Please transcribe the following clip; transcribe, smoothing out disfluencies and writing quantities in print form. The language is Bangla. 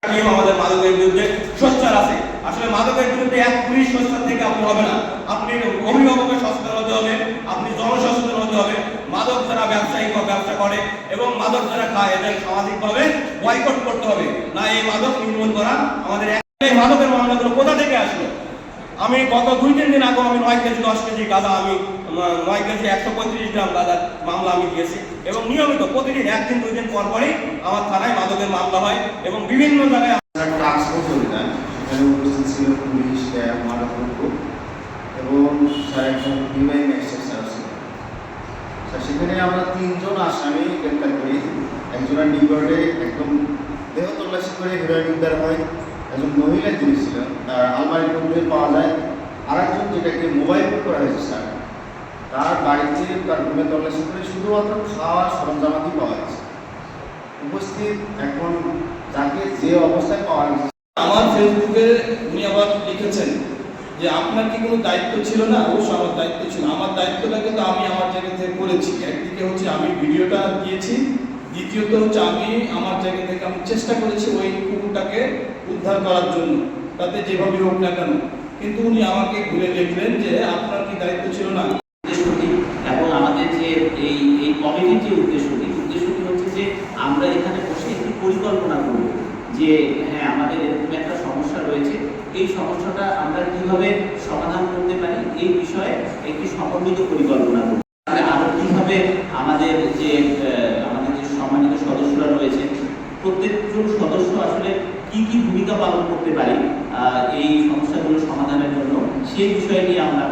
আমাদের মাদকের বিরুদ্ধে সোচ্চার আছে। আসলে মাদকের বিরুদ্ধে এক পুলিশ সোচ্চার থেকে আপনি হবে না, আপনি অভিভাবকের সচেতন হতে হবে, আপনি জনসচেতন হতে হবে। মাদক যারা ব্যবসায়িক ব্যবসা করে এবং মাদক যারা খায় এদের সামাজিকভাবে বয়কট করতে হবে, না এই মাদক নির্মূল করা আমাদের। এই মাদকের মামলাগুলো কোথা থেকে আসলো? আমি গত 2-3 দিন আগে আমি 9 কেজি 10 কেজি গাঁজা, আমি 9 কেজি 135 গ্রাম গাঁজার মামলা আমি দিয়েছি এবং নিয়মিত প্রতিদিন 1 দিন 2 দিন পর পরই আমার থানায় মাদকের মামলা হয় এবং বিভিন্ন জায়গায় সেখানে উপস্থিত ছিল পুলিশ, র্যাব, মাদক এবং একজন নির্বাহী ম্যাজিস্ট্রেট স্যার ছিল। সেখানে আমরা 3 জন আসামি গ্রেপ্তার করি। একজনের নিকটে একদম দেহ তল্লাশি করে হেরোইন উদ্ধার হয়। একজন মহিলা যিনি ছিলেন তার আলমারির মধ্যে পাওয়া যায়। আরেকজন যেটাকে মোবাইল করা হয়েছে স্যার, তার বাড়িতে তার রুমে তল্লাশি করে শুধুমাত্র খাওয়ার সরঞ্জামাতি পাওয়া গেছে। উপস্থিত এখন যাকে যে অবস্থায় পাওয়া গেছে, আমার ফেসবুকে উনি আবার লিখেছেন যে আপনার কি কোনো দায়িত্ব ছিল না? অবশ্যই আমার দায়িত্ব ছিল। আমার দায়িত্বটা কিন্তু আমি আমার জায়গা থেকে করেছি। একদিকে হচ্ছে আমি ভিডিওটা দিয়েছি, দ্বিতীয়ত হচ্ছে আমি আমার জায়গা থেকে আমি চেষ্টা করেছি ওই কুকুরটাকে উদ্ধার করার জন্য, তাতে যেভাবে হোক না কেন। কিন্তু উনি আমাকে ঘুরে লিখলেন যে আপনার কি দায়িত্ব ছিল না? এবং আমাদের যে এই কমিটির যে উদ্দেশ্যটি হচ্ছে যে আমরা এখানে বসে একটি পরিকল্পনা করব যে হ্যাঁ আমাদের এরকম একটা সমস্যা রয়েছে, এই সমস্যাটা আমরা কিভাবে সমাধান করতে পারি এই বিষয়ে একটি সমন্বিত পরিকল্পনা করব। আরো কিভাবে আমাদের যে সম্মানিত সদস্যরা রয়েছে প্রত্যেকজন সদস্য আসলে কি কি ভূমিকা পালন করতে পারি এই সমস্যাগুলো সমাধানের জন্য, সেই বিষয় নিয়ে আমরা